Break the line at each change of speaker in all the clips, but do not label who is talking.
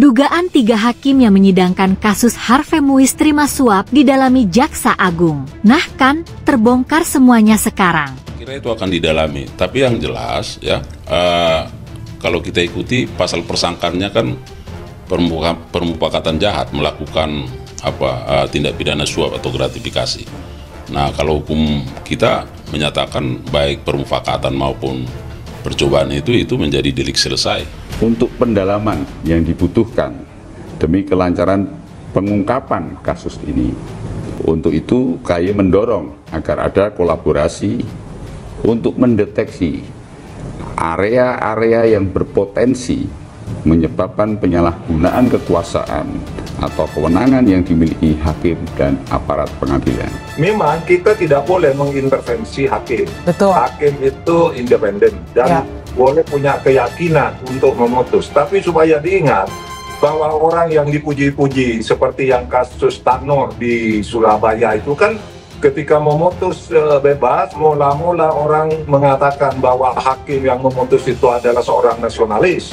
Dugaan 3 hakim yang menyidangkan kasus Harvey Muiz terima suap didalami Jaksa Agung. Nah kan, terbongkar semuanya sekarang.
Kira itu akan didalami, tapi yang jelas ya, kalau kita ikuti pasal persangkaannya kan permufakatan jahat, melakukan tindak pidana suap atau gratifikasi. Nah, kalau hukum kita menyatakan baik permufakatan maupun percobaan itu menjadi delik selesai.
Untuk pendalaman yang dibutuhkan demi kelancaran pengungkapan kasus ini, untuk itu KAY mendorong agar ada kolaborasi untuk mendeteksi area-area yang berpotensi menyebabkan penyalahgunaan kekuasaan atau kewenangan yang dimiliki hakim dan aparat pengadilan.
Memang kita tidak boleh mengintervensi hakim.
Betul.
Hakim itu independen dan boleh punya keyakinan untuk memutus. Tapi supaya diingat bahwa orang yang dipuji-puji seperti yang kasus Tanur di Surabaya itu kan ketika memutus bebas, mula-mula orang mengatakan bahwa hakim yang memutus itu adalah seorang nasionalis,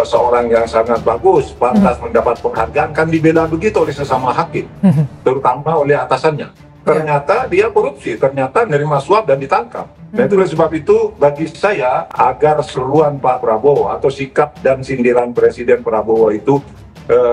seorang yang sangat bagus, pantas mendapat penghargaan, kan dibela begitu oleh sesama hakim, terutama oleh atasannya. Ternyata dia korupsi, ternyata menerima suap dan ditangkap. Nah, itu oleh sebab itu bagi saya agar seruan Pak Prabowo atau sikap dan sindiran Presiden Prabowo itu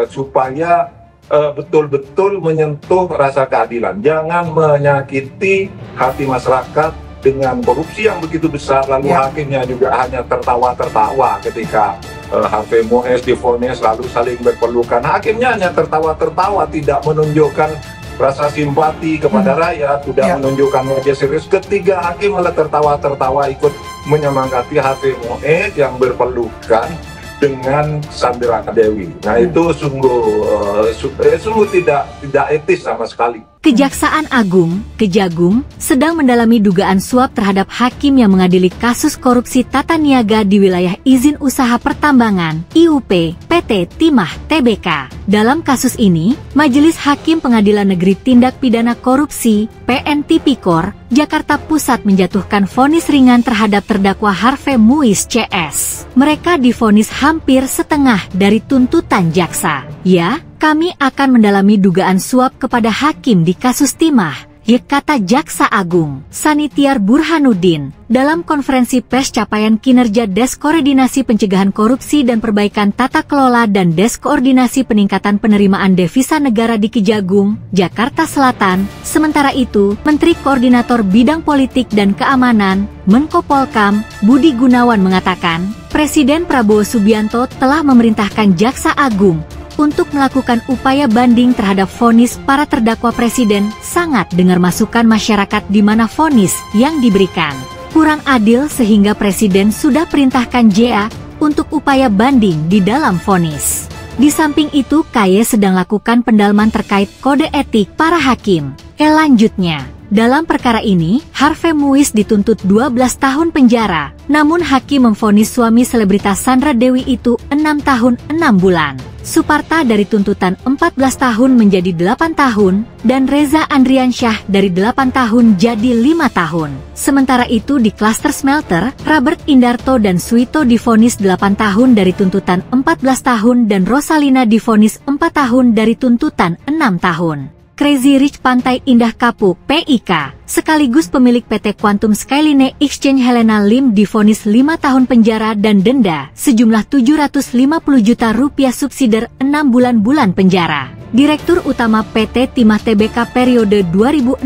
supaya betul-betul menyentuh rasa keadilan. Jangan menyakiti hati masyarakat dengan korupsi yang begitu besar, lalu hakimnya juga hanya tertawa-tertawa ketika Harvey Muiz divonis lalu saling berpelukan. Hakimnya hanya tertawa-tertawa, tidak menunjukkan rasa simpati kepada rakyat, tidak menunjukkan wajah serius. Ketiga hakim malah tertawa-tertawa ikut menyemangati Harvey Muiz yang berpelukan dengan Sandra Dewi. Nah, itu sungguh tidak etis sama sekali.
Kejaksaan Agung, Kejagung, sedang mendalami dugaan suap terhadap hakim yang mengadili kasus korupsi tata niaga di wilayah izin usaha pertambangan, IUP, PT Timah Tbk. Dalam kasus ini, Majelis Hakim Pengadilan Negeri Tindak Pidana Korupsi, PN Tipikor, Jakarta Pusat menjatuhkan vonis ringan terhadap terdakwa Harvey Muiz CS. Mereka divonis hampir setengah dari tuntutan jaksa. Ya, kami akan mendalami dugaan suap kepada hakim di kasus Timah, kata Jaksa Agung Sanitiar Burhanuddin dalam konferensi pers capaian kinerja Des Koordinasi Pencegahan Korupsi dan Perbaikan Tata Kelola dan Des Koordinasi Peningkatan Penerimaan Devisa Negara di Kejagung, Jakarta Selatan. Sementara itu, Menteri Koordinator Bidang Politik dan Keamanan, Menko Polkam, Budi Gunawan mengatakan, Presiden Prabowo Subianto telah memerintahkan Jaksa Agung untuk melakukan upaya banding terhadap vonis para terdakwa. Presiden sangat dengar masukan masyarakat di mana vonis yang diberikan kurang adil sehingga Presiden sudah perintahkan JA untuk upaya banding di dalam vonis. Di samping itu, KAY sedang lakukan pendalaman terkait kode etik para hakim. Lanjutnya, dalam perkara ini, Harvey Muiz dituntut 12 tahun penjara, namun hakim memvonis suami selebritas Sandra Dewi itu 6 tahun 6 bulan. Suparta dari tuntutan 14 tahun menjadi 8 tahun, dan Reza Andriansyah dari 8 tahun jadi 5 tahun. Sementara itu di klaster smelter, Robert Indarto dan Suito divonis 8 tahun dari tuntutan 14 tahun dan Rosalina divonis 4 tahun dari tuntutan 6 tahun. Crazy Rich Pantai Indah Kapuk PIK, sekaligus pemilik PT Quantum Skyline Exchange Helena Lim divonis 5 tahun penjara dan denda sejumlah 750 juta rupiah subsidiar 6 bulan penjara. Direktur Utama PT Timah Tbk periode 2016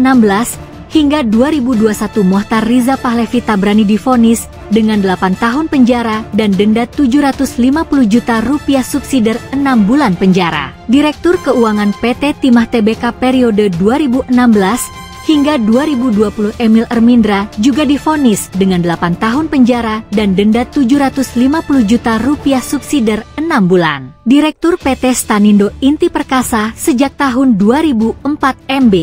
hingga 2021 Mohtar Riza Pahlevi Tabrani divonis dengan 8 tahun penjara dan denda 750 juta rupiah subsidiar 6 bulan penjara. Direktur Keuangan PT Timah Tbk periode 2016 hingga 2020 Emil Ermindra juga divonis dengan 8 tahun penjara dan denda 750 juta rupiah subsidiar 6 bulan. Direktur PT Stanindo Inti Perkasa sejak tahun 2004 MB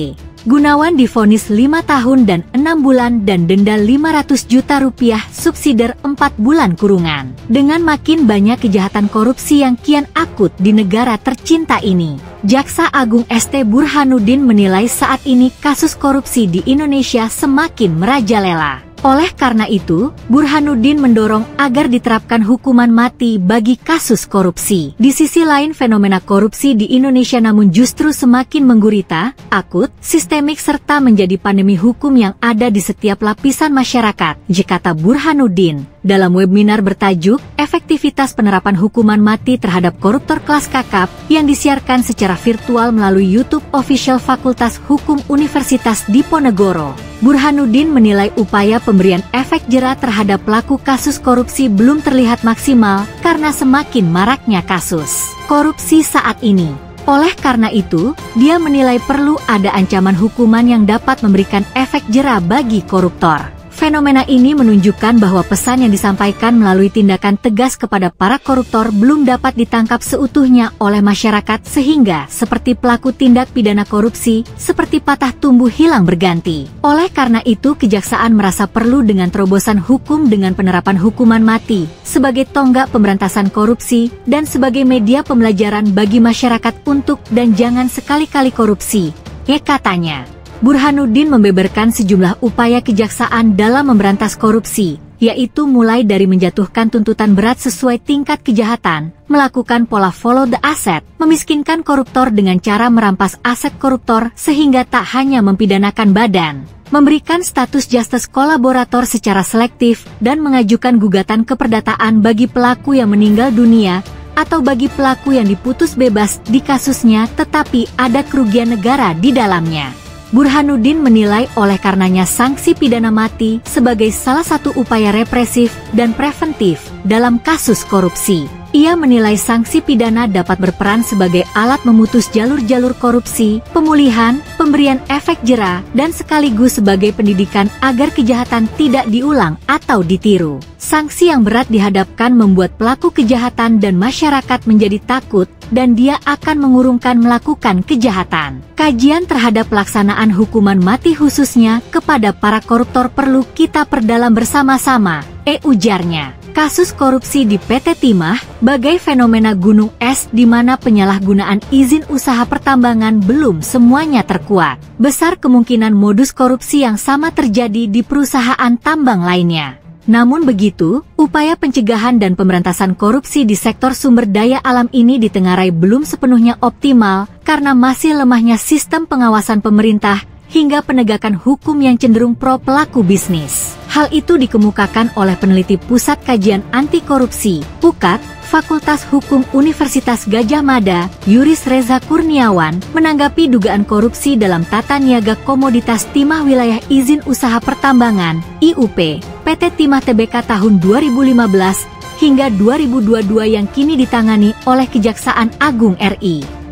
Gunawan divonis 5 tahun dan 6 bulan dan denda 500 juta rupiah subsidiar 4 bulan kurungan. Dengan makin banyak kejahatan korupsi yang kian akut di negara tercinta ini, Jaksa Agung ST Burhanuddin menilai saat ini kasus korupsi di Indonesia semakin merajalela. Oleh karena itu, Burhanuddin mendorong agar diterapkan hukuman mati bagi kasus korupsi. Di sisi lain, fenomena korupsi di Indonesia namun justru semakin menggurita, akut, sistemik serta menjadi pandemi hukum yang ada di setiap lapisan masyarakat, kata Burhanuddin dalam webinar bertajuk Efektivitas Penerapan Hukuman Mati Terhadap Koruptor Kelas Kakap yang disiarkan secara virtual melalui YouTube official Fakultas Hukum Universitas Diponegoro. Burhanuddin menilai upaya pemberian efek jera terhadap pelaku kasus korupsi belum terlihat maksimal karena semakin maraknya kasus korupsi saat ini. Oleh karena itu, dia menilai perlu ada ancaman hukuman yang dapat memberikan efek jera bagi koruptor. Fenomena ini menunjukkan bahwa pesan yang disampaikan melalui tindakan tegas kepada para koruptor belum dapat ditangkap seutuhnya oleh masyarakat sehingga seperti pelaku tindak pidana korupsi, seperti patah tumbuh hilang berganti. Oleh karena itu, Kejaksaan merasa perlu dengan terobosan hukum dengan penerapan hukuman mati sebagai tonggak pemberantasan korupsi dan sebagai media pembelajaran bagi masyarakat untuk dan jangan sekali-kali korupsi, katanya. Burhanuddin membeberkan sejumlah upaya kejaksaan dalam memberantas korupsi, yaitu mulai dari menjatuhkan tuntutan berat sesuai tingkat kejahatan, melakukan pola follow the asset, memiskinkan koruptor dengan cara merampas aset koruptor sehingga tak hanya mempidanakan badan, memberikan status justice kolaborator secara selektif, dan mengajukan gugatan keperdataan bagi pelaku yang meninggal dunia, atau bagi pelaku yang diputus bebas di kasusnya tetapi ada kerugian negara di dalamnya. Burhanuddin menilai oleh karenanya sanksi pidana mati sebagai salah satu upaya represif dan preventif dalam kasus korupsi. Ia menilai sanksi pidana dapat berperan sebagai alat memutus jalur-jalur korupsi, pemulihan, pemberian efek jera, dan sekaligus sebagai pendidikan agar kejahatan tidak diulang atau ditiru. Sanksi yang berat dihadapkan membuat pelaku kejahatan dan masyarakat menjadi takut, dan dia akan mengurungkan melakukan kejahatan. Kajian terhadap pelaksanaan hukuman mati khususnya kepada para koruptor perlu kita perdalam bersama-sama, ujarnya. Kasus korupsi di PT Timah bagai fenomena gunung es di mana penyalahgunaan izin usaha pertambangan belum semuanya terkuat. Besar kemungkinan modus korupsi yang sama terjadi di perusahaan tambang lainnya. Namun begitu, upaya pencegahan dan pemberantasan korupsi di sektor sumber daya alam ini ditengarai belum sepenuhnya optimal karena masih lemahnya sistem pengawasan pemerintah hingga penegakan hukum yang cenderung pro pelaku bisnis. Hal itu dikemukakan oleh peneliti Pusat Kajian Anti Korupsi, PUKAT, Fakultas Hukum Universitas Gadjah Mada, Yuris Reza Kurniawan, menanggapi dugaan korupsi dalam tata niaga komoditas timah wilayah izin usaha pertambangan, IUP, PT Timah Tbk tahun 2015 hingga 2022 yang kini ditangani oleh Kejaksaan Agung RI.